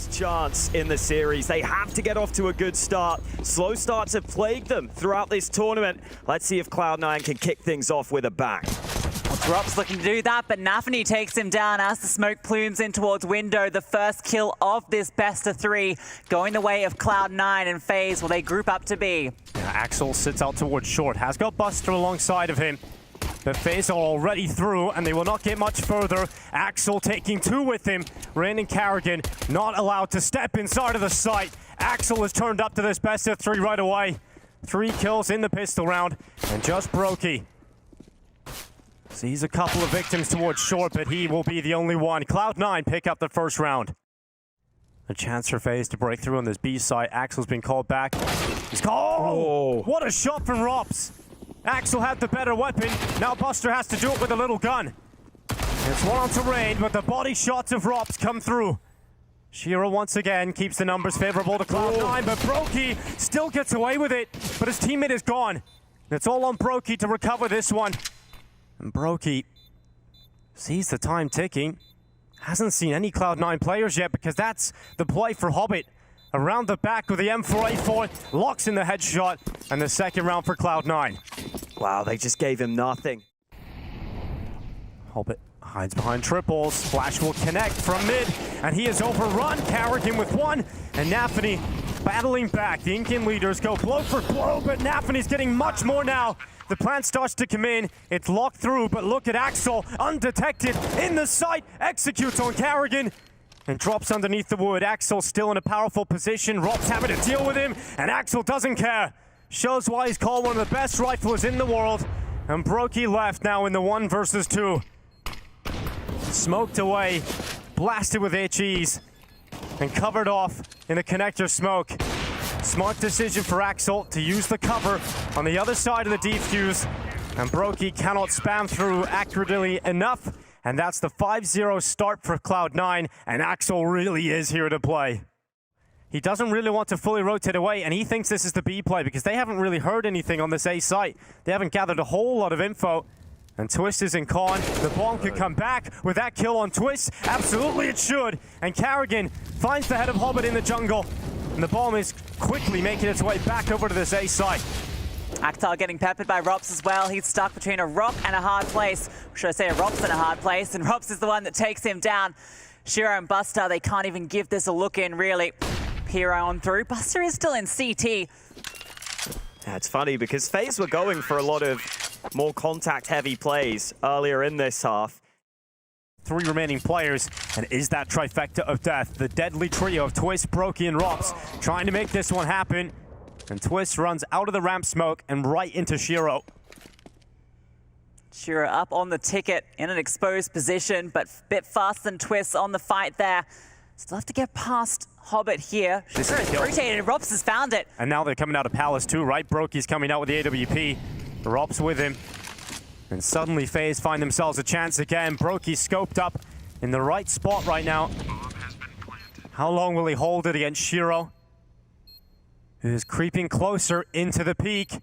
last chance in the series. They have to get off to a good start. Slow starts have plagued them throughout this tournament. Let's see if Cloud9 can kick things off with a bang. Drops looking to do that, but Nafany takes him down as the smoke plumes in towards Window. The first kill of this best of three, going the way of Cloud9 and FaZe. Will they group up to B? Yeah, Axel sits out towards short, has got Buster alongside of him. But FaZe are already through, and they will not get much further. Axel taking two with him. Rain and Karrigan not allowed to step inside of the site. Axel has turned up to this best of three right away. 3 kills in the pistol round, and just Brokey sees a couple of victims towards short, but he will be the only one. Cloud9 pick up the first round. A chance for FaZe to break through on this B site. Axel's been called back. He's called. Oh, what a shot from ropz. Axel had the better weapon. Now Buster has to do it with a little gun. It's one onto Rain, but the body shots of ropz come through. Shiro once again keeps the numbers favorable to Cloud9, but Brokey still gets away with it. But his teammate is gone. It's all on Brokey to recover this one. And Brokey sees the time ticking. Hasn't seen any Cloud9 players yet, because that's the play for Hobbit. Around the back with the M4A4, locks in the headshot, and the second round for Cloud9. Wow, they just gave him nothing. Hobbit hides behind triples. Flash will connect from mid, and he is overrun. Karrigan with one, and Nafany battling back. The Incan leaders go blow for blow, but Nafany's getting much more now. The plant starts to come in. It's locked through, but look at Axel, undetected in the site. Executes on Karrigan and drops underneath the wood. Axel still in a powerful position. ropz having to deal with him, and Axel doesn't care. Shows why he's called one of the best riflers in the world. And Brokey left now in the 1 versus 2. Smoked away, blasted with HEs, and covered off in a connector smoke. Smart decision for Axel to use the cover on the other side of the defuse, and Brokey cannot spam through accurately enough, and that's the 5-0 start for Cloud9, and Axel really is here to play. He doesn't really want to fully rotate away, and he thinks this is the B play because they haven't really heard anything on this A site. They haven't gathered a whole lot of info, and Twist is in con. The bomb could come back with that kill on Twist. Absolutely it should, and Karrigan finds the head of Hobbit in the jungle. And the bomb is quickly making its way back over to this A site. Akhtar getting peppered by ropz as well. He's stuck between a rock and a hard place. Or should I say a ropz and a hard place? And ropz is the one that takes him down. Shiro and Buster, they can't even give this a look in, really. Hero on through. Buster is still in CT. Yeah, it's funny because FaZe were going for a lot of more contact-heavy plays earlier in this half. 3 remaining players, and is that trifecta of death? The deadly trio of Twist, Brokey, and ropz trying to make this one happen. And Twist runs out of the ramp smoke and right into Shiro. Shiro up on the ticket in an exposed position, but a bit faster than Twist on the fight there. Still have to get past Hobbit here. Shiro is rotated, ropz has found it. And now they're coming out of Palace too, right? Brokey's coming out with the AWP. ropz with him. And suddenly FaZe find themselves a chance again. Brokey scoped up in the right spot right now. How long will he hold it against Shiro? Who is creeping closer into the peak.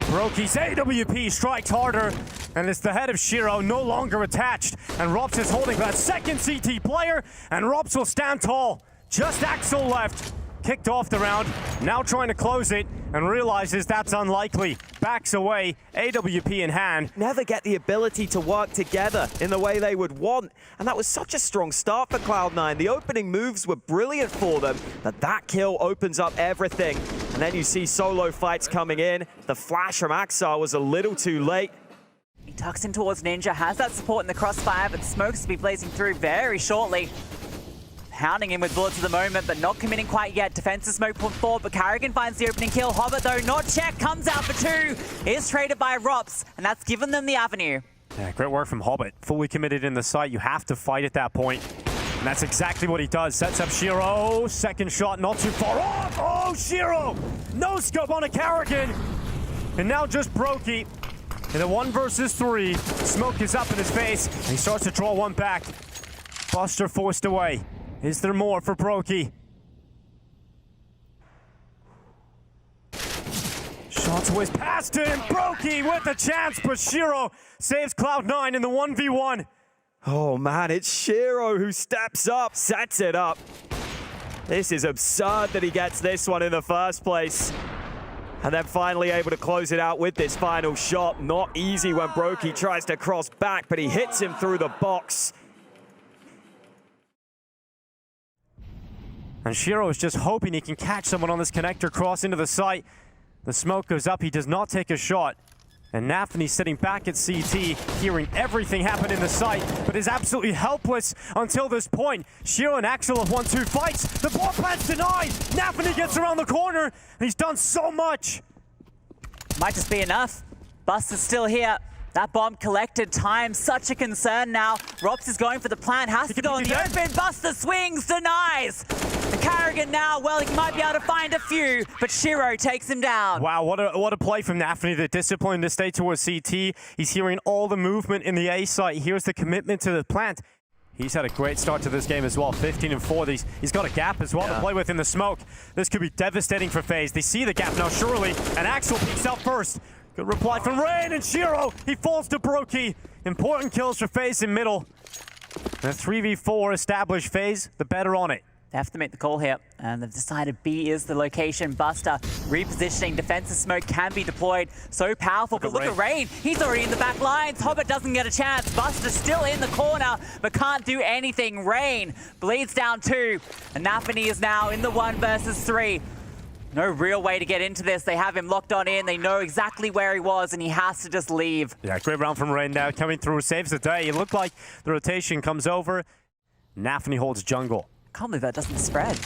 Brokey's AWP strikes harder, and it's the head of Shiro no longer attached. And ropz is holding that second CT player, and ropz will stand tall. Just Axel left. Kicked off the round, now trying to close it, and realizes that's unlikely. Backs away, AWP in hand. Never get the ability to work together in the way they would want. And that was such a strong start for Cloud9. The opening moves were brilliant for them, but that kill opens up everything. And then you see solo fights coming in. The flash from Axar was a little too late. He tucks in towards Ninja, has that support in the crossfire, but smokes to be blazing through very shortly. Pounding him with bullets at the moment, but not committing quite yet. Defensive smoke put forward, but Karrigan finds the opening kill. Hobbit, though, not checked, comes out for 2. Is traded by ropz, and that's given them the avenue. Yeah, great work from Hobbit. Fully committed in the site. You have to fight at that point. And that's exactly what he does. Sets up Shiro. Second shot, not too far off. Oh, Shiro! No scope on a Karrigan. And now just Brokey. In a 1 versus 3. Smoke is up in his face, and he starts to draw one back. Buster forced away. Is there more for Brokey? Shots whiz past him. Brokey with a chance, but Shiro saves Cloud9 in the 1v1. Oh man, it's Shiro who steps up, sets it up. This is absurd that he gets this one in the first place. And then finally able to close it out with this final shot. Not easy when Brokey tries to cross back, but he hits him through the box. And Shiro is just hoping he can catch someone on this connector cross into the site. The smoke goes up, he does not take a shot. And Nafany sitting back at CT, hearing everything happen in the site, but is absolutely helpless until this point. Shiro and Axel have won 2 fights. The bomb plant's denied. Nafany gets around the corner, and he's done so much. Might just be enough. Buster's still here. That bomb collected time, such a concern now. Rops is going for the plant, has to go in the open. Buster swings, denies. And Karrigan now, well, he might be able to find a few, but Shiro takes him down. Wow, what a play from Nafany. The discipline to stay towards CT. He's hearing all the movement in the A site. Here's the commitment to the plant. He's had a great start to this game as well, 15-4. He's got a gap as well to play with in the smoke. This could be devastating for FaZe. They see the gap now, surely, and Axel peeks out first. Good reply from Rain, and Shiro, he falls to Brokey. Important kills for FaZe in middle. The 3v4 established FaZe, the better on it. They have to make the call here, and they've decided B is the location. Buster repositioning, defensive smoke can be deployed. So powerful, but look at Rain. He's already in the back lines. Hobbit doesn't get a chance. Buster still in the corner, but can't do anything. Rain bleeds down 2, and Nafany is now in the 1 versus 3. No real way to get into this. They have him locked on in. They know exactly where he was, and he has to just leave. Yeah, great round from Rain now, coming through, saves the day. It looked like the rotation comes over. Nafany holds jungle. Can't believe that doesn't spread.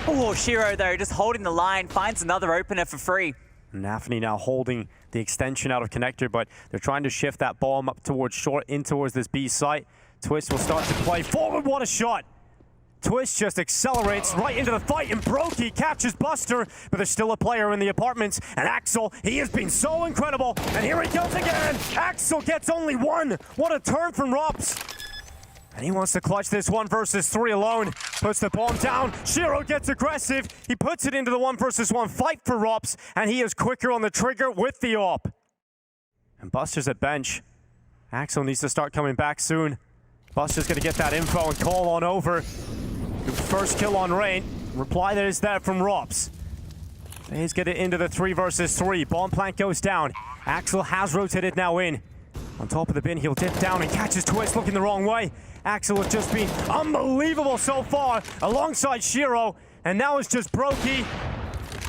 Oh, Shiro, though, just holding the line, finds another opener for free. Nafany now holding the extension out of connector, but they're trying to shift that bomb up towards short, in towards this B site. Twist will start to play forward. What a shot! Twist just accelerates right into the fight, and Brokey catches Buster, but there's still a player in the apartments, and Axel, he has been so incredible, and here he goes again! Axel gets only 1! What a turn from Rops! And he wants to clutch this 1 versus 3 alone. Puts the bomb down. Shiro gets aggressive. He puts it into the 1 versus 1 fight for Rops, and he is quicker on the trigger with the AWP. And Buster's at bench. Axel needs to start coming back soon. Buster's going to get that info and call on over. First kill on Rain. Reply that is there from Rops. He's getting into the 3 versus 3. Bomb plant goes down. Axel has rotated now in. On top of the bin, he'll dip down and catches Twist looking the wrong way. Axel has just been unbelievable so far alongside Shiro. And now it's just Brokey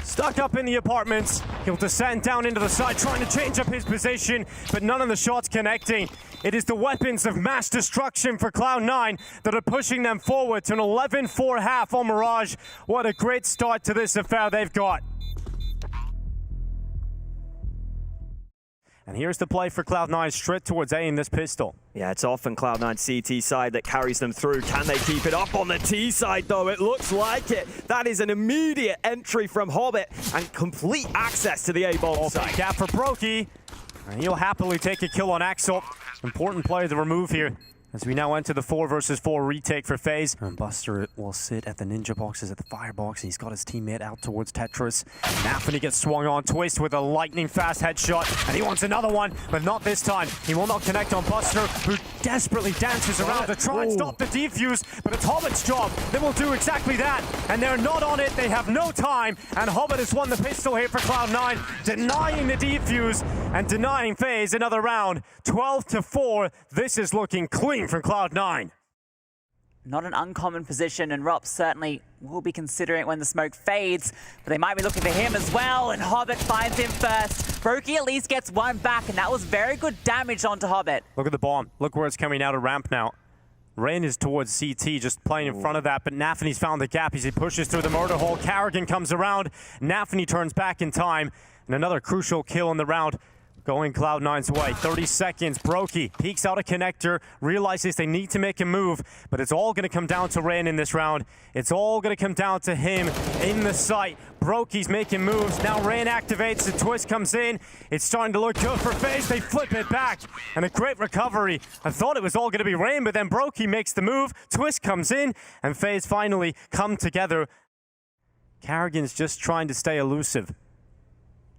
stuck up in the apartments. He'll descend down into the side trying to change up his position, but none of the shots connecting. It is the weapons of mass destruction for Cloud9 that are pushing them forward to an 11-4 half on Mirage. What a great start to this affair they've got. And here's the play for Cloud9 straight towards A in this pistol. Yeah, it's often Cloud9 CT side that carries them through. Can they keep it up on the T side, though? It looks like it. That is an immediate entry from Hobbit and complete access to the A-bomb side. Gap for Brokey. And he'll happily take a kill on Axel. Important play to remove here. As we now enter the 4 versus 4 retake for FaZe. And Buster will sit at the ninja boxes at the firebox. He's got his teammate out towards Tetris. Nafany gets swung on. Twist with a lightning fast headshot. And he wants another one, but not this time. He will not connect on Buster, who desperately dances around to try and stop the defuse. But it's Hobbit's job. They will do exactly that. And they're not on it. They have no time. And Hobbit has won the pistol here for Cloud9, denying the defuse and denying FaZe another round. 12-4. This is looking clean from Cloud9. Not an uncommon position, and Rops certainly will be considering it when the smoke fades, but they might be looking for him as well, and Hobbit finds him first. Brokey at least gets 1 back, and that was very good damage onto Hobbit. Look at the bomb. Look where it's coming out of ramp now. Rain is towards CT, just playing in front of that, but Nafany's found the gap as he pushes through the murder hole. Karrigan comes around. Nafany turns back in time, and another crucial kill in the round going Cloud9's way. 30 seconds. Brokey peeks out a connector, realizes they need to make a move, but it's all going to come down to Rain in this round. It's all going to come down to him in the site. Brokey's making moves. Now Rain activates. The Twist comes in. It's starting to look good for FaZe. They flip it back. And a great recovery. I thought it was all going to be Rain, but then Brokey makes the move. Twist comes in, and FaZe finally come together. Karrigan's just trying to stay elusive.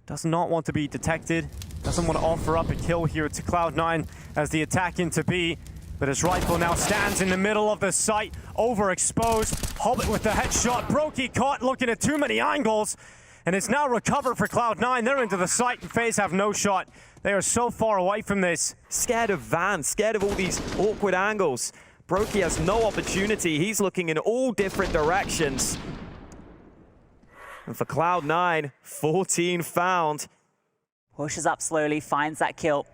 Does not want to be detected. Doesn't want to offer up a kill here to Cloud9 as the attack into B. But his rifle now stands in the middle of the site, overexposed. Hobbit with the headshot. Brokey caught looking at too many angles. And it's now recovered for Cloud9. They're into the site and FaZe have no shot. They are so far away from this. Scared of Van, scared of all these awkward angles. Brokey has no opportunity. He's looking in all different directions. And for Cloud9, 14 found. Pushes up slowly, finds that kill.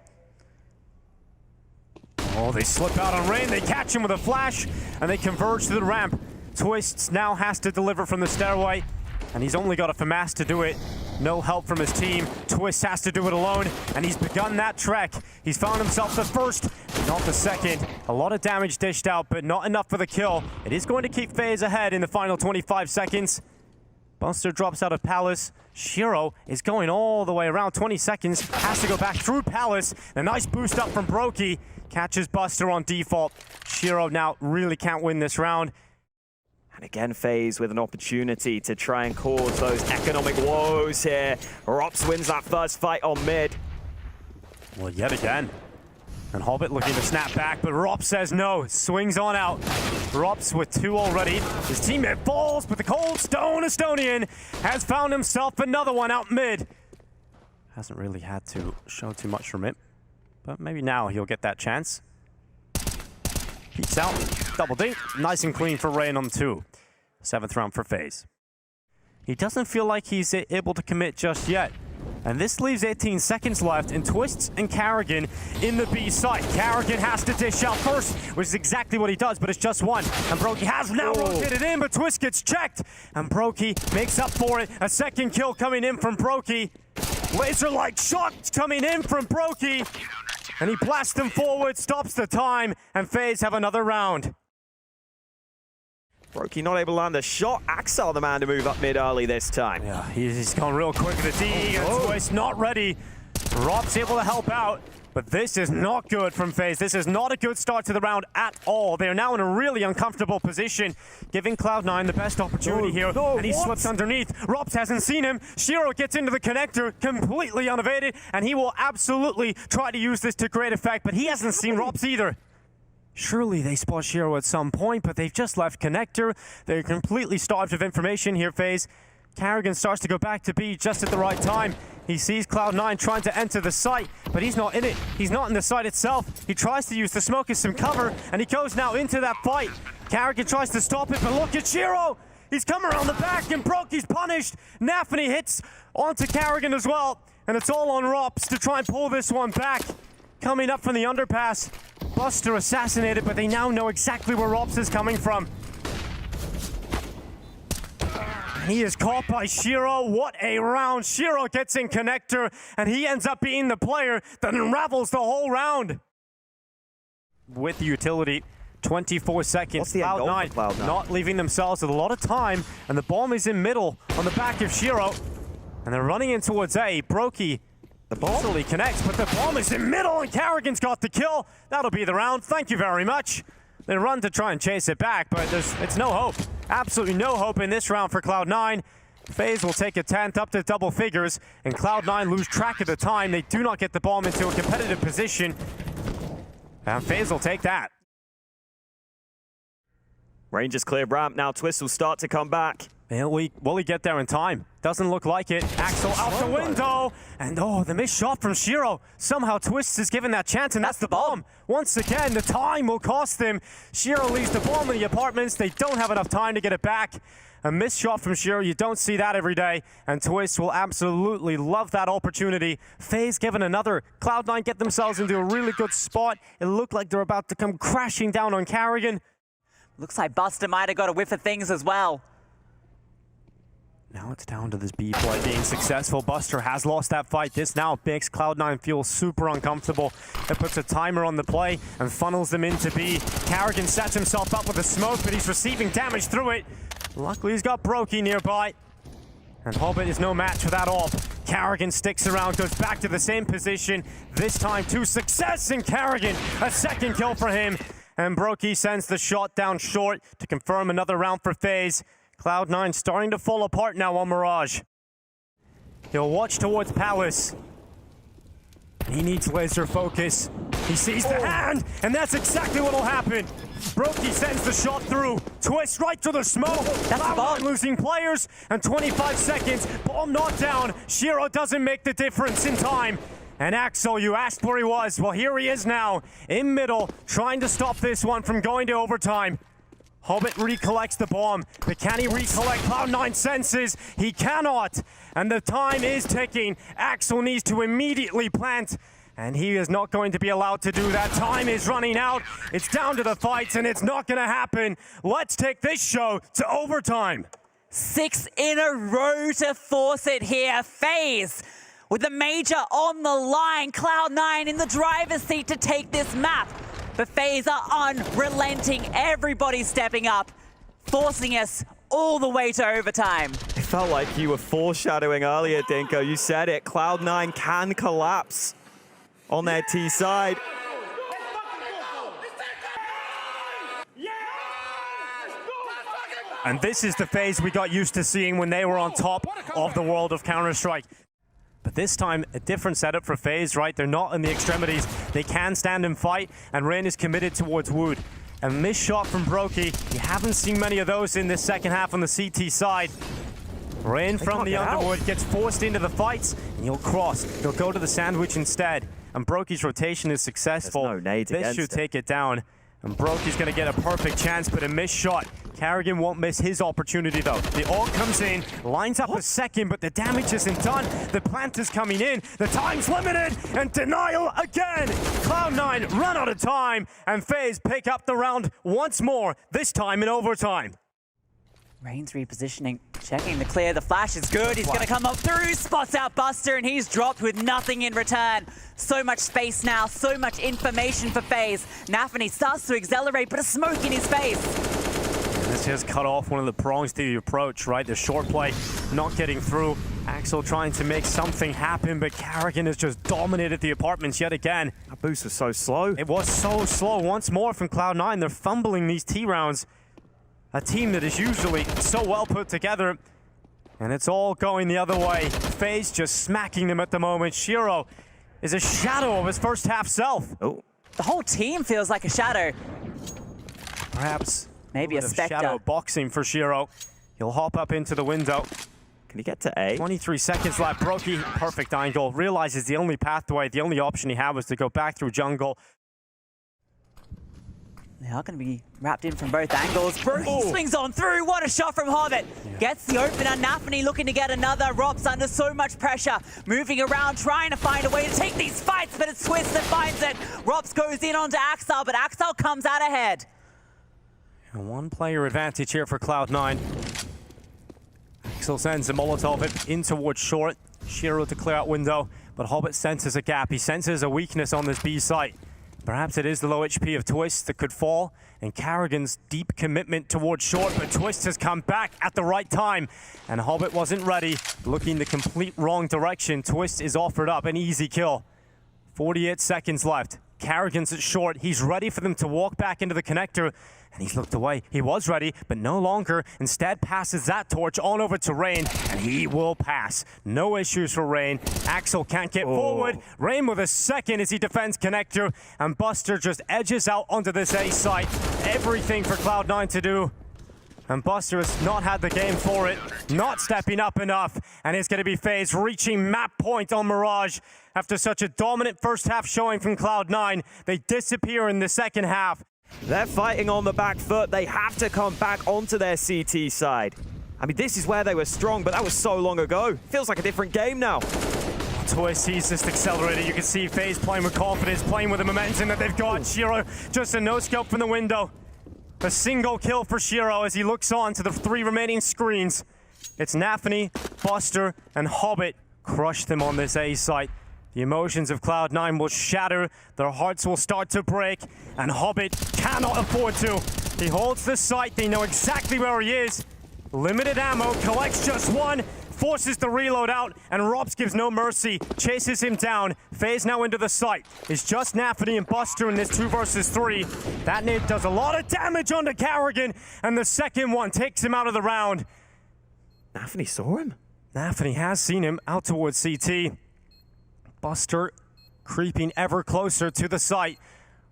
Oh, they slip out on Rain. They catch him with a flash, and they converge to the ramp. Twists now has to deliver from the stairway, and he's only got a FAMAS to do it. No help from his team. Twist has to do it alone, and he's begun that trek. He's found himself the first, not the second. A lot of damage dished out, but not enough for the kill. It is going to keep FaZe ahead in the final 25 seconds. Buster drops out of Palace. Shiro is going all the way around 20 seconds. Has to go back through Palace. A nice boost up from Brokey. Catches Buster on default. Shiro now really can't win this round. And again, FaZe with an opportunity to try and cause those economic woes here. Rops wins that first fight on mid. Well, yet again. And Hobbit looking to snap back, but Rops says no. Swings on out. Rops with 2 already. His teammate falls, but the Cold Stone Estonian has found himself another one out mid. Hasn't really had to show too much from it, but maybe now he'll get that chance. Peeks out, double dink, nice and clean for Rain on 2. 7th round for FaZe. He doesn't feel like he's able to commit just yet. And this leaves 18 seconds left, and Twists and Karrigan in the B site. Karrigan has to dish out first, which is exactly what he does, but it's just one. And Brokey has now rotated in, but Twist gets checked. And Brokey makes up for it. A second kill coming in from Brokey. Laser-like shot coming in from Brokey. And he blasts them forward, stops the time, and FaZe have another round. Brokey not able to land a shot. Axel the man to move up mid early this time. Yeah, he's gone real quick with the D, and Twist not ready. Rob's able to help out, but this is not good from FaZe. This is not a good start to the round at all. They are now in a really uncomfortable position, giving Cloud9 the best opportunity here, and he slips underneath. Robs hasn't seen him. Shiro gets into the connector, completely unevaded, and he will absolutely try to use this to great effect, but he hasn't seen Robs either. Surely they spot Shiro at some point, but they've just left connector. They're completely starved of information here, FaZe. Karrigan starts to go back to B just at the right time. He sees Cloud9 trying to enter the site, but he's not in it. He's not in the site itself. He tries to use the smoke as some cover, and he goes now into that fight. Karrigan tries to stop it, but look at Shiro! He's come around the back, and Brokey's punished. Nafany hits onto Karrigan as well, and it's all on Rops to try and pull this one back. Coming up from the underpass, Buster assassinated, but they now know exactly where Rops is coming from. He is caught by Shiro. What a round. Shiro gets in connector, and he ends up being the player that unravels the whole round. With the utility, 24 seconds. What's the end goal for Cloud9? Not leaving themselves with a lot of time, and the bomb is in middle on the back of Shiro. And they're running in towards A. Brokey easily connects, but the bomb is in middle, and Karrigan's got the kill. That'll be the round. Thank you very much. They run to try and chase it back, but it's no hope. Absolutely no hope in this round for Cloud9. FaZe will take a 10th up to double figures, and Cloud9 lose track of the time. They do not get the bomb into a competitive position, and FaZe will take that. Rangers clear ramp. Now Twist will start to come back. Will he get there in time? Doesn't look like it. Axel out the window. And oh, the missed shot from Shiro. Somehow Twist is given that chance, and that's the bomb. Once again, the time will cost them. Shiro leaves the bomb in the apartments. They don't have enough time to get it back. A missed shot from Shiro. You don't see that every day. And Twist will absolutely love that opportunity. FaZe given another. Cloud9 get themselves into a really good spot. It looked like they're about to come crashing down on Karrigan. Looks like Buster might have got a whiff of things as well. Now it's down to this B play being successful. Buster has lost that fight. This now makes Cloud9 feel super uncomfortable. It puts a timer on the play and funnels them into B. Karrigan sets himself up with a smoke, but he's receiving damage through it. Luckily, he's got Brokey nearby. And Hobbit is no match for that all. Karrigan sticks around, goes back to the same position. This time to success, and Karrigan, a second kill for him. And Brokey sends the shot down short to confirm another round for FaZe. Cloud9 starting to fall apart now on Mirage. He'll watch towards Palace. He needs laser focus. He sees the hand, and that's exactly what'll happen. Brokey sends the shot through. Twist right to the smoke. That's the bomb. Losing players, and 25 seconds. Bomb not down. Shiro doesn't make the difference in time. And Axel, you asked where he was. Well, here he is now, in middle, trying to stop this one from going to overtime. Hobbit recollects the bomb, but can he recollect Cloud9 senses? He cannot, and the time is ticking. Axel needs to immediately plant, and he is not going to be allowed to do that. Time is running out. It's down to the fights, and it's not going to happen. Let's take this show to overtime. 6 in a row to force it here. FaZe with the major on the line. Cloud9 in the driver's seat to take this map. But FaZe are unrelenting. Everybody stepping up, forcing us all the way to overtime. It felt like you were foreshadowing earlier, Dinko. You said it. Cloud9 can collapse on their T side. And this is the FaZe we got used to seeing when they were on top of the world of Counter-Strike. But this time, a different setup for FaZe, right? They're not in the extremities. They can stand and fight, and Rain is committed towards Wood. A missed shot from Brokey. You haven't seen many of those in this second half on the CT side. Rain from the Underwood gets forced into the fights, and he'll cross. He'll go to the sandwich instead. And Brokey's rotation is successful. There's no nades this should take it down. And Brokey's going to get a perfect chance, but a missed shot. Karrigan won't miss his opportunity, though. The ult comes in, lines up a second, but the damage isn't done. The plant is coming in. The time's limited, and denial again. Cloud9 run out of time, and FaZe pick up the round once more, this time in overtime. Rain's repositioning, checking the clear. The flash is good. He's going to come up through, spots out Buster, and he's dropped with nothing in return. So much space now, so much information for FaZe. Nafany starts to accelerate, but a smoke in his face. This has cut off one of the prongs to the approach, right? The short play not getting through. Axel trying to make something happen, but Karrigan has just dominated the apartments yet again. That boost was so slow. It was so slow once more from Cloud9. They're fumbling these T rounds. A team that is usually so well put together, and it's all going the other way. FaZe just smacking them at the moment. Shiro is a shadow of his first half self. Oh, The whole team feels like a shadow. Perhaps Maybe a bit of Spectre. shadow boxing for Shiro. He'll hop up into the window. can he get to A? 23 seconds left. Brokey, perfect angle. Realizes the only pathway, the only option he had was to go back through jungle. They are going to be wrapped in from both angles. Brokey swings on through. What a shot from Hobbit. Gets the opener. Nafany looking to get another. Ropz under so much pressure. Moving around, trying to find a way to take these fights, but it's Twist that finds it. Ropz goes in onto Axel, but Axel comes out ahead. And one player advantage here for Cloud9. Axel sends a Molotov in towards short. Shiro to clear out window, but Hobbit senses a gap. He senses a weakness on this B site. Perhaps it is the low HP of Twist that could fall, and Karrigan's deep commitment towards short, but Twist has come back at the right time, and Hobbit wasn't ready, looking the complete wrong direction. Twist is offered up an easy kill. 48 seconds left. Karrigan's at short. He's ready for them to walk back into the connector, and he's looked away. He was ready, but no longer. Instead passes that torch on over to Rain, and he will pass. No issues for Rain. Axel can't get forward. Rain with a second as he defends connector, and Buster just edges out onto this A site. Everything for Cloud9 to do. And Buster has not had the game for it, not stepping up enough, and it's going to be FaZe reaching map point on Mirage. After such a dominant first half showing from Cloud9, they disappear in the second half. They're fighting on the back foot. They have to come back onto their CT side. I mean, this is where they were strong, but that was so long ago. Feels like a different game now. Twist, he's just accelerated. You can see FaZe playing with confidence, playing with the momentum that they've got. Shiro, just a no-scope from the window. A single kill for Shiro as he looks on to the 3 remaining screens. It's Nafany, Buster, and Hobbit crush them on this A site. The emotions of Cloud9 will shatter, their hearts will start to break, and Hobbit cannot afford to. He holds the site, they know exactly where he is. Limited ammo, collects just one, forces the reload out, and Ropz gives no mercy, chases him down. FaZe now into the site. It's just Nafany and Buster in this 2 versus 3. That nade does a lot of damage onto Karrigan, and the second one takes him out of the round. Nafany saw him. Nafany has seen him out towards CT. Buster creeping ever closer to the site.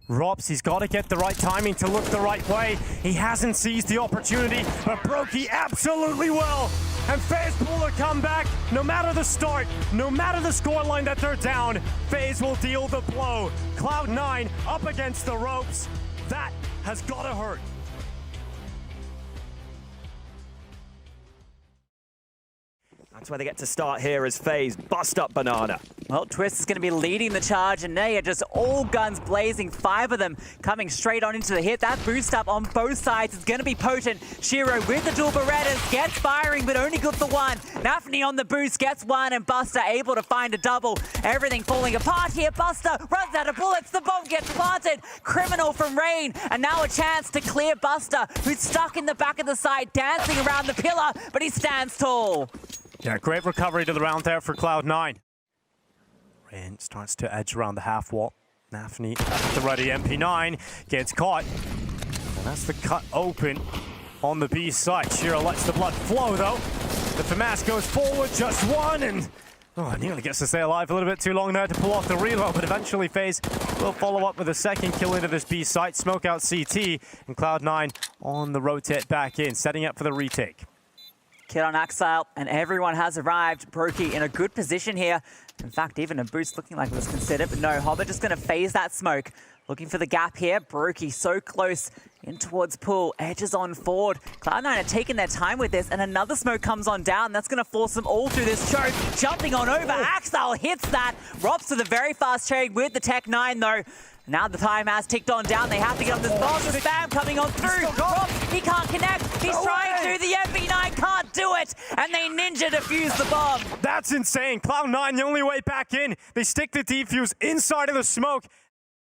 ropz, he's got to get the right timing to look the right way. He hasn't seized the opportunity, but Brokey absolutely will. And FaZe pull a comeback. No matter the start, no matter the scoreline that they're down, FaZe will deal the blow. Cloud9 up against the ropz. That has got to hurt. That's where they get to start here as FaZe bust up Banana. Well, Twist is going to be leading the charge, and they are just all guns blazing. 5 of them coming straight on into the hit. That boost up on both sides is going to be potent. Shiro with the dual Berettas gets firing, but only good for one. Nafany on the boost gets one, and Buster able to find a double. Everything falling apart here. Buster runs out of bullets. The bomb gets planted. Criminal from Rain, and now a chance to clear Buster, who's stuck in the back of the site, dancing around the pillar, but he stands tall. Yeah, great recovery to the round there for Cloud9. Rain starts to edge around the half wall. Nafany at the ready. MP9 gets caught. And that's the cut open on the B side. Shiro lets the blood flow though. The FAMAS goes forward, just one, and nearly gets to stay alive a little bit too long there to pull off the reload, but eventually FaZe will follow up with a second kill into this B site. Smoke out CT, and Cloud9 on the rotate back in, setting up for the retake. Kid on Axile, and everyone has arrived. Brokey in a good position here. In fact, even a boost looking like it was considered, but no, Hobbit just going to phase that smoke. Looking for the gap here. Brokey so close in towards Pool. Edges on forward. Cloud9 are taking their time with this, and another smoke comes on down. That's going to force them all through this choke. Jumping on over. Axile hits that. ropz with a very fast trade with the Tech 9, though. Now the time has ticked on down. They have to get on this bomb. The spam coming on through. ropz, he can't connect. He's trying to. The MP9 can't do it. And they ninja defuse the bomb. That's insane. Cloud9, the only way back in. They stick the defuse inside of the smoke.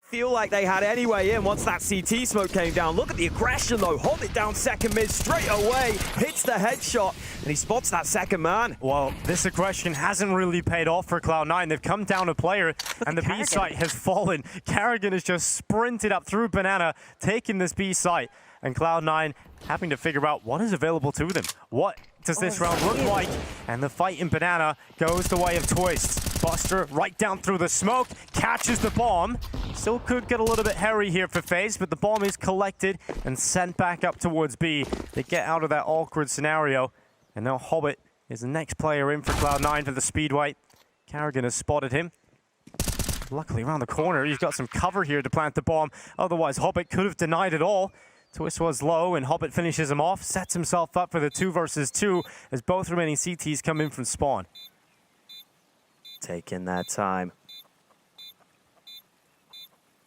Feel like they had any way in once that CT smoke came down. Look at the aggression though. Hobbit down second mid straight away. Hits the headshot and he spots that second man. Well, this aggression hasn't really paid off for Cloud9. They've come down a player and the B site has fallen. Karrigan has just sprinted up through Banana, taking this B site, and Cloud9 having to figure out what is available to them. What does this round look like? And the fight in Banana goes the way of Twist. Buster right down through the smoke, catches the bomb. Still could get a little bit hairy here for FaZe, but the bomb is collected and sent back up towards B. They get out of that awkward scenario, and now Hobbit is the next player in for Cloud9 for the Speedway. Karrigan has spotted him. Luckily around the corner, he's got some cover here to plant the bomb. Otherwise, Hobbit could have denied it all. Twist was low, and Hobbit finishes him off, sets himself up for the 2 versus 2 as both remaining CTs come in from spawn. Taking their time.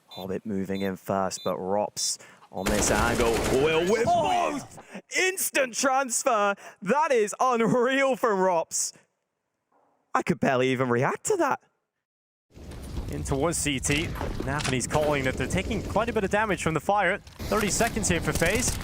Hobbit moving in first, but ropz on this angle will whip both! Instant transfer! That is unreal from ropz. I could barely even react to that. In towards CT. Nafany's calling that they're taking quite a bit of damage from the fire. 30 seconds here for FaZe.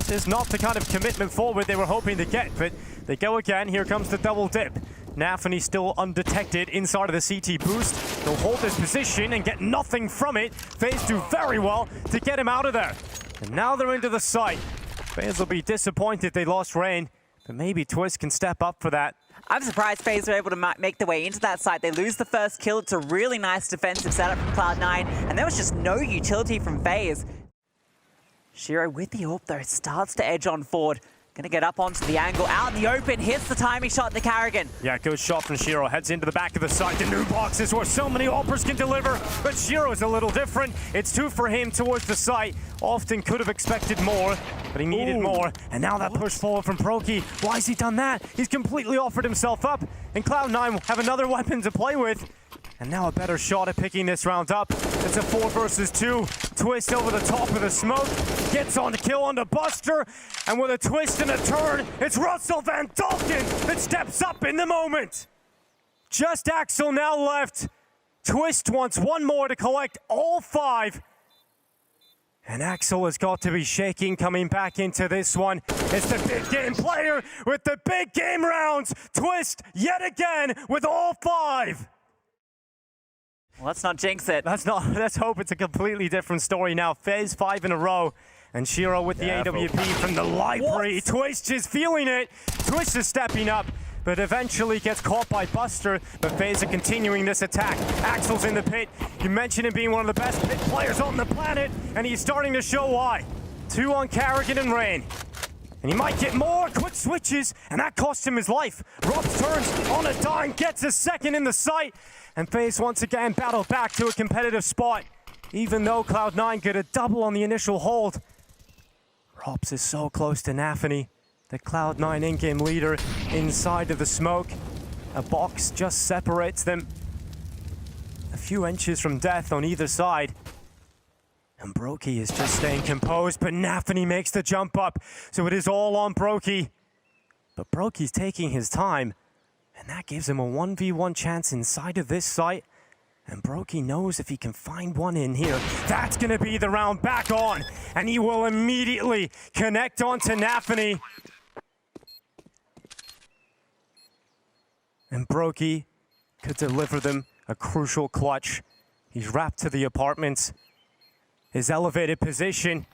This is not the kind of commitment forward they were hoping to get, but they go again. Here comes the double dip. Nafany still undetected inside of the CT boost. They'll hold this position and get nothing from it. FaZe do very well to get him out of there. And now they're into the site. FaZe will be disappointed they lost Rain, but maybe Twist can step up for that. I'm surprised FaZe were able to make their way into that site. They lose the first kill. It's a really nice defensive setup from Cloud9, and there was just no utility from FaZe. Shiro with the AWP though starts to edge on forward. Gonna get up onto the angle, out in the open, hits the timing shot to Karrigan. Yeah, good shot from Shiro, heads into the back of the site. The new boxes where so many AWPers can deliver, but Shiro's a little different. It's 2 for him towards the site. Often could have expected more, but he needed more. And now that push forward from Brokey. Why has he done that? He's completely offered himself up, and Cloud9 have another weapon to play with. And now a better shot at picking this round up. It's a 4 versus 2. Twist over the top of the smoke. Gets on the kill on the Buster. And with a twist and a turn, it's Russell Van Dalken that steps up in the moment. Just Axel now left. Twist wants one more to collect all 5. And Axel has got to be shaking coming back into this one. It's the big game player with the big game rounds. Twist yet again with all 5. Well, let's not jinx it. Let's hope it's a completely different story now. FaZe 5 in a row. And Shiro with the AWP from the library. Twist is feeling it. Twist is stepping up. but eventually gets caught by Buster. But FaZe are continuing this attack. Axel's in the pit. You mentioned him being one of the best pit players on the planet, and he's starting to show why. 2 on Karrigan and Rain. And he might get more quick switches, and that cost him his life. Robs turns on a dime, gets a second in the sight, and FaZe once again battle back to a competitive spot. Even though Cloud9 get a double on the initial hold. Robs is so close to Nafany, the Cloud9 in-game leader, inside of the smoke. A box just separates them. A few inches from death on either side. And Brokey is just staying composed, but Nafany makes the jump up. So it is all on Brokey. But Brokey's taking his time, and that gives him a 1v1 chance inside of this site. And Brokey knows if he can find one in here, that's going to be the round back on. And he will immediately connect onto Nafany. And Brokey could deliver them a crucial clutch. He's wrapped to the apartments. His elevated position.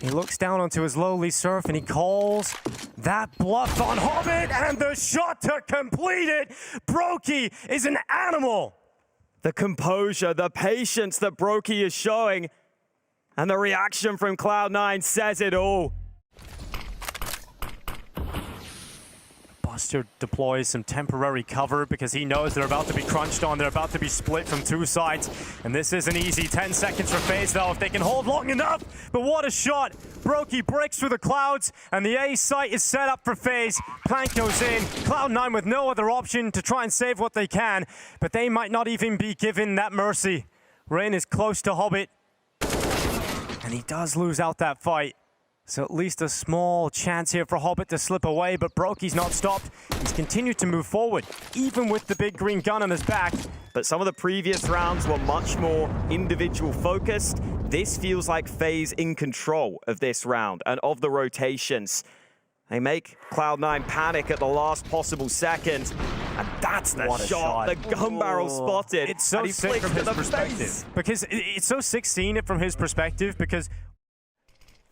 He looks down onto his lowly surf and he calls that bluff on Hobbit, and the shot to complete it. Brokey is an animal. The composure, the patience that Brokey is showing, and the reaction from Cloud9 says it all. Buster deploys some temporary cover because he knows they're about to be crunched on. They're about to be split from 2 sides. And this isn't easy. 10 seconds for FaZe though, if they can hold long enough. But what a shot. Brokey breaks through the clouds, and the A site is set up for FaZe. Plank goes in. Cloud9 with no other option to try and save what they can. But they might not even be given that mercy. Rain is close to Hobbit. And he does lose out that fight. So at least a small chance here for Hobbit to slip away, but Brokey's not stopped. He's continued to move forward, even with the big green gun on his back. But some of the previous rounds were much more individual focused. This feels like FaZe in control of this round and of the rotations. They make Cloud9 panic at the last possible second. And that's the shot. The gun barrel spotted. It's so sick from his perspective. Because it's so sick seeing it from his perspective, because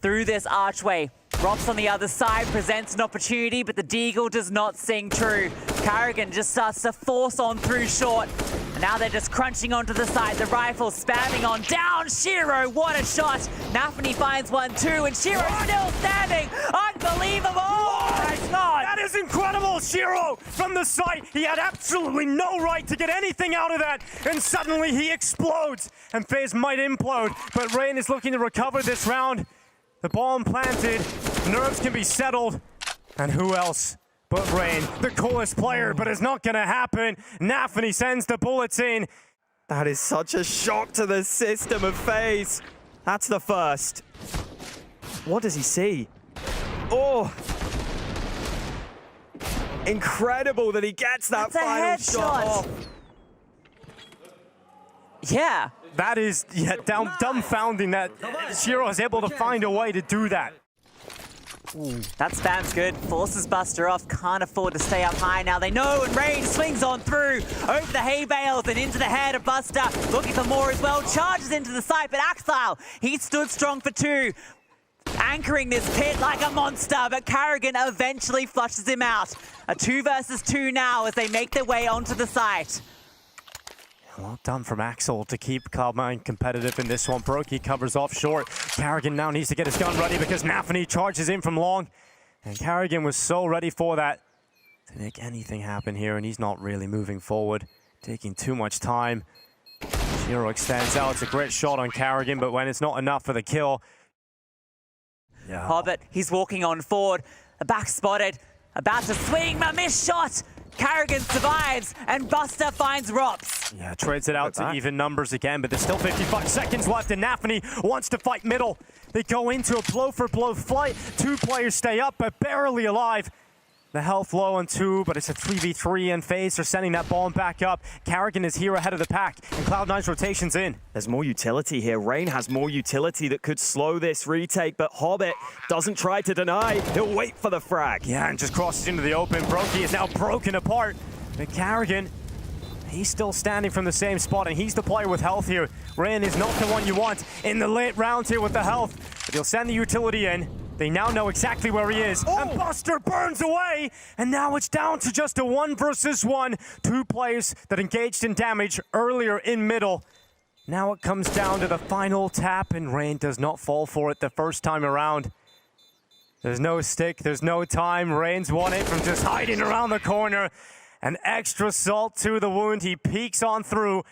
through this archway, Robs on the other side presents an opportunity, but the Deagle does not sing true. Karrigan just starts to force on through short. And now they're just crunching onto the side. The rifle spamming on down. Shiro, what a shot. Nafany finds one too, and Shiro still standing. Unbelievable. Oh my God. That is incredible. Shiro from the site. He had absolutely no right to get anything out of that. And suddenly he explodes. And FaZe might implode, but Rain is looking to recover this round. The bomb planted, nerves can be settled, and who else but Rain, the coolest player, but it's not gonna happen. Nafany sends the bullets in. That is such a shock to the system of FaZe. That's the first. What does he see? Oh! Incredible that he gets that final shot off. Yeah. That is dumbfounding that Shiro is able to find a way to do that. That spam's good. Forces Buster off. Can't afford to stay up high now. They know, and Rain swings on through over the hay bales and into the head of Buster. Looking for more as well. Charges into the site, but Axel, he stood strong for 2. Anchoring this pit like a monster, but Karrigan eventually flushes him out. A 2 versus 2 now as they make their way onto the site. Well done from Axel to keep Cloud9 competitive in this one. Brokey covers off short. Karrigan now needs to get his gun ready because Nafany charges in from long. And Karrigan was so ready for that to make anything happen here, and he's not really moving forward, taking too much time. Shiro extends out. It's a great shot on Karrigan, but when it's not enough for the kill. Yeah. Hobbit, he's walking on forward. A back spotted. About to swing, a missed shot. Karrigan survives, and Buster finds Robs. Yeah, trades it out to even numbers again, but there's still 55 seconds left, and Nafany wants to fight middle. They go into a blow-for-blow fight. 2 players stay up, but barely alive. The health low on 2, but it's a 3v3, and FaZe are sending that bomb back up. Karrigan is here ahead of the pack, and Cloud9's rotation's in. There's more utility here. Rain has more utility that could slow this retake, but Hobbit doesn't try to deny. He'll wait for the frag. Yeah, and just crosses into the open. Brokey is now broken apart. But Karrigan, he's still standing from the same spot, and he's the player with health here. Rain is not the one you want in the late round here with the health, but he'll send the utility in. They now know exactly where he is. And Buster burns away. And now it's down to just a 1 versus 1. 2 players that engaged in damage earlier in middle. Now it comes down to the final tap, and Rain does not fall for it the first time around. There's no stick, there's no time. Rain's won it from just hiding around the corner. And extra salt to the wound. He peeks on through.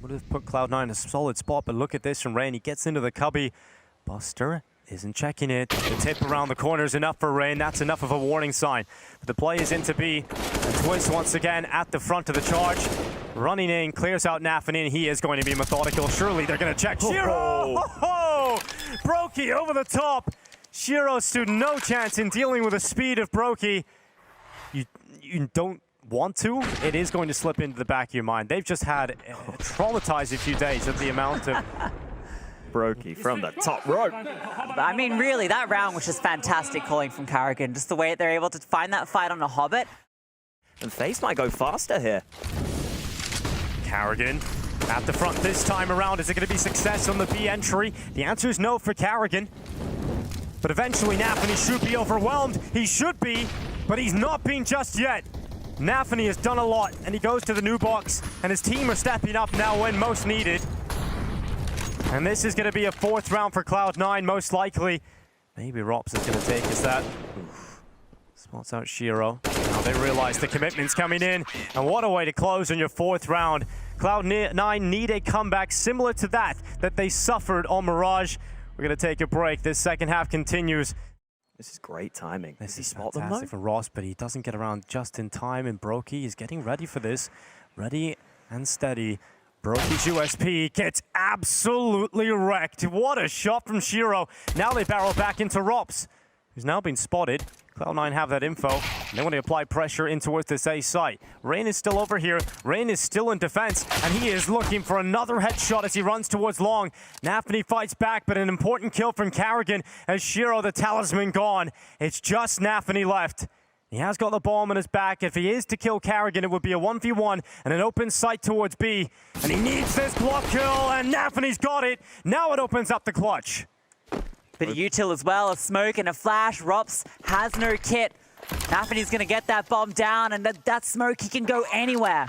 Would have put Cloud9 in a solid spot, but look at this from Rain. He gets into the cubby. Buster isn't checking it. The tip around the corner is enough for Rain. That's enough of a warning sign. But the play is into B. And Twist once again at the front of the charge. Running in, clears out Nafany, and he is going to be methodical. Surely they're going to check. Shiro! Oh, Brokey over the top. Shiro stood no chance in dealing with the speed of Brokey. You don't want to, it is going to slip into the back of your mind. They've just had a traumatizing few days of the amount of... Brokey from the top rope. I mean, really, that round was just fantastic calling from Karrigan. Just the way they're able to find that fight on a Hobbit. And FaZe might go faster here. Karrigan at the front this time around. Is it going to be success on the B entry? The answer is no for Karrigan. But eventually Nafany should be overwhelmed. He should be, but he's not been just yet. Nafany has done a lot, and he goes to the new box, and his team are stepping up now when most needed. And this is going to be a 4th round for Cloud9, most likely. Maybe Rops is going to take us that. Spots out Shiro. Now they realize the commitment's coming in, and what a way to close on your 4th round. Cloud9 need a comeback similar to that they suffered on Mirage. We're going to take a break. This second half continues. This is great timing. This is spot them fantastic though? for Ross, but he doesn't get around just in time, and Brokey is getting ready for this. Ready and steady. Brokey's USP gets absolutely wrecked. What a shot from Shiro. Now they barrel back into Rops, who's now been spotted. Cloud9 have that info, and they want to apply pressure in towards this A site. Rain is still over here. Rain is still in defense, and he is looking for another headshot as he runs towards long. Nafany fights back, but an important kill from Karrigan as Shiro, the talisman, gone. It's just Nafany left. He has got the bomb on his back. If he is to kill Karrigan, it would be a 1v1 and an open sight towards B. And he needs this block kill, and Nafany's got it. Now it opens up the clutch. Bit of util as well, a smoke and a flash. Rops has no kit. Nafany's going to get that bomb down, and that smoke, he can go anywhere.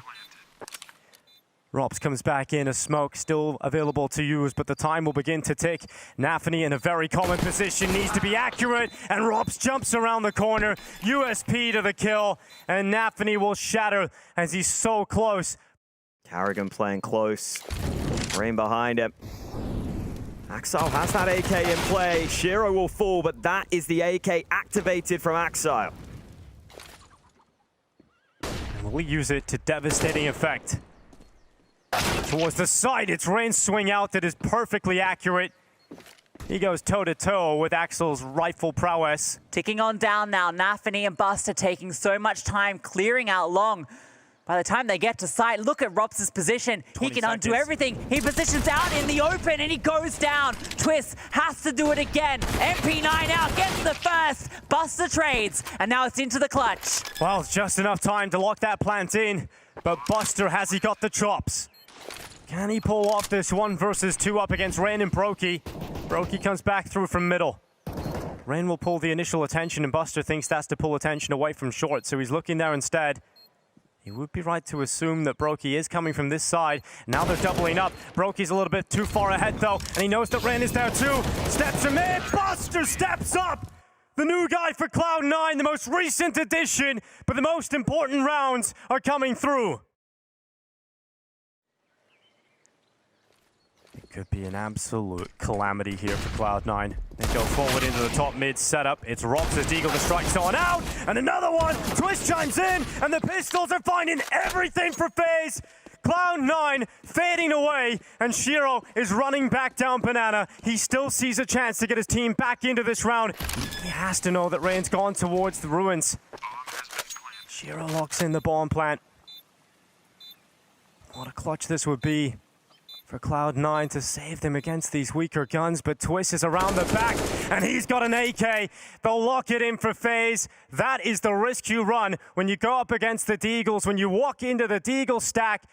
Rops comes back in, a smoke still available to use, but the time will begin to tick. Nafany in a very common position, needs to be accurate, and Rops jumps around the corner. USP to the kill, and Nafany will shatter as he's so close. Karrigan playing close. Rain behind him. Axile has that AK in play. Shiro will fall, but that is the AK activated from Axile. And will he use it to devastating effect? Towards the side, it's Rain's swing out that is perfectly accurate. He goes toe-to-toe with Axel's rifle prowess. Ticking on down now, Nafany and Buster taking so much time clearing out long. By the time they get to site, look at Rops' position. He can undo everything. He positions out in the open and he goes down. Twist has to do it again. MP9 out, gets the first. Buster trades, and now it's into the clutch. Well, it's just enough time to lock that plant in, but Buster, has he got the chops? Can he pull off this 1 versus 2 up against Rain and Brokey? Brokey comes back through from middle. Rain will pull the initial attention, and Buster thinks that's to pull attention away from short, so he's looking there instead. He would be right to assume that Brokey is coming from this side. Now they're doubling up. Brokey's a little bit too far ahead, though, and he knows that Rain is there, too. Steps him in. Buster steps up. The new guy for Cloud9, the most recent addition, but the most important rounds are coming through. It could be an absolute calamity here for Cloud9. They go forward into the top mid setup. It's Rops as Deagle, the strike's on out, and another one. Twist chimes in, and the Pistols are finding everything for FaZe. Cloud9 fading away, and Shiro is running back down Banana. He still sees a chance to get his team back into this round. He has to know that Rain's gone towards the ruins. Shiro locks in the bomb plant. What a clutch this would be for Cloud9 to save them against these weaker guns, but Twist is around the back, and he's got an AK. They'll lock it in for FaZe. That is the risk you run when you go up against the Deagles, when you walk into the Deagle stack.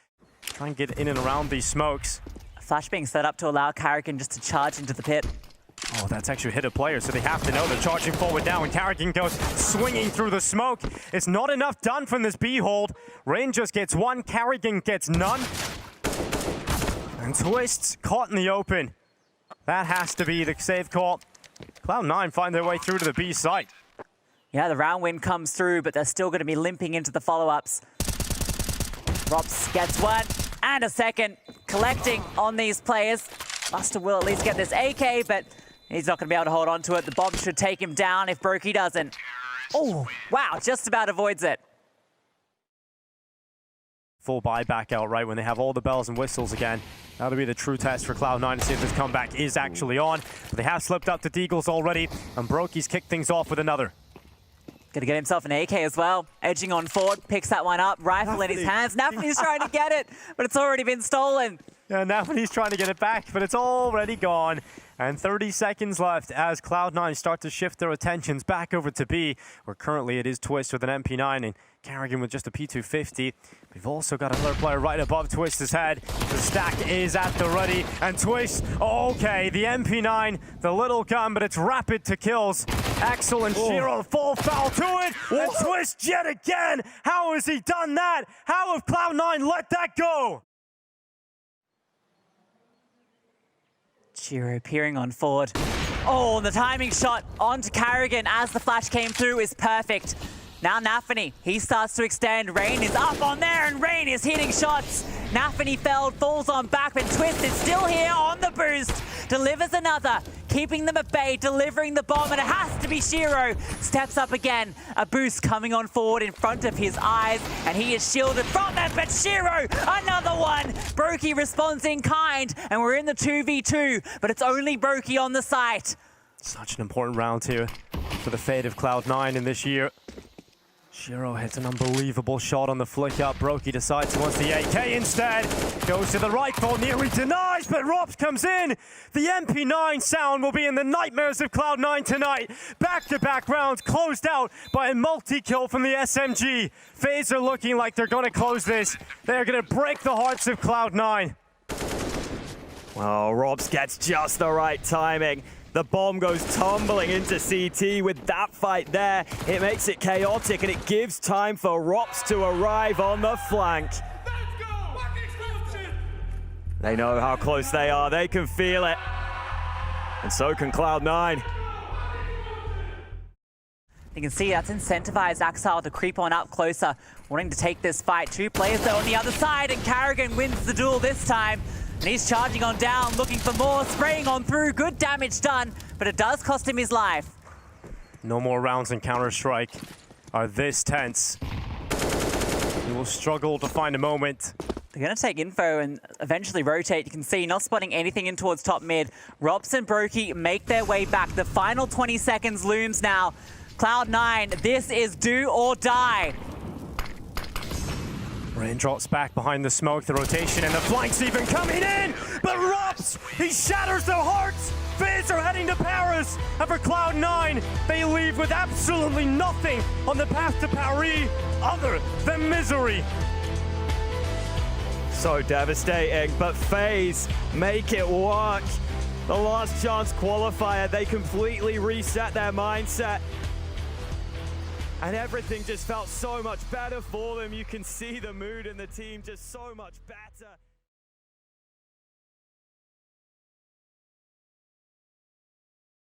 Try and get in and around these smokes. A flash being set up to allow Karrigan just to charge into the pit. Oh, that's actually hit a player, so they have to know they're charging forward now, and Karrigan goes swinging through the smoke. It's not enough done from this B hold. Rain just gets one, Karrigan gets none. And Twistzz caught in the open. That has to be the save call. Cloud9 find their way through to the B site. Yeah, the round win comes through, but they're still going to be limping into the follow-ups. ropz gets one and a second, collecting on these players. Buster will at least get this AK, but he's not going to be able to hold on to it. The bomb should take him down if Brokey doesn't. Oh, wow, just about avoids it. Full buyback out right when they have all the bells and whistles again. That'll be the true test for Cloud9 to see if this comeback is actually on. But they have slipped up to Deagles already, and Brokey's kicked things off with another. Gonna get himself an AK as well. Edging on forward, picks that one up, rifle in his hands. Nafany's trying to get it, but it's already been stolen. Yeah, Nafany's trying to get it back, but it's already gone. And 30 seconds left as Cloud9 start to shift their attentions back over to B, where currently it is Twistzz with an MP9 and Karrigan with just a P250. We've also got another player right above Twistz's head. The stack is at the ready, and Twistzz, okay, the MP9, the little gun, but it's rapid to kills. Axel and Shiro full foul to it, and Twistzz yet again. How has he done that? How have Cloud9 let that go? Shiro peering on forward. Oh, and the timing shot onto Karrigan as the flash came through is perfect. Now Nafany, he starts to extend. Rain is up on there, and Rain is hitting shots. Nafany felled, falls on back, but Twistzz is still here on the boost. Delivers another, keeping them at bay, delivering the bomb, and it has to be Shiro. Steps up again, a boost coming on forward in front of his eyes, and he is shielded from that, but Shiro, another one! Brokey responds in kind, and we're in the 2v2, but it's only Brokey on the site. Such an important round here for the fate of Cloud9 in this year. Shiro hits an unbelievable shot on the flick up. Brokey decides he wants the AK instead. Goes to the rifle, nearly denies, but ropz comes in. The MP9 sound will be in the nightmares of Cloud9 tonight. Back-to-back rounds closed out by a multi-kill from the SMG. FaZe are looking like they're going to close this. They're going to break the hearts of Cloud9. Well, ropz gets just the right timing. The bomb goes tumbling into CT with that fight there. It makes it chaotic, and it gives time for ropz to arrive on the flank. They know how close they are. They can feel it. And so can Cloud9. You can see that's incentivized Axel to creep on up closer, wanting to take this fight. Two players though on the other side, and Karrigan wins the duel this time. And he's charging on down, looking for more, spraying on through. Good damage done, but it does cost him his life. No more rounds in Counter-Strike are this tense. He will struggle to find a moment. They're going to take info and eventually rotate. You can see not spotting anything in towards top mid. ropz and Brokey make their way back. The final 20 seconds looms now. Cloud9, this is do or die. Rain drops back behind the smoke, the rotation, and the flank's even coming in! But ropz, he shatters their hearts! FaZe are heading to Paris, and for Cloud9, they leave with absolutely nothing on the path to Paris other than misery. So devastating, but FaZe make it work. The last chance qualifier, they completely reset their mindset. And everything just felt so much better for them. You can see the mood in the team just so much better.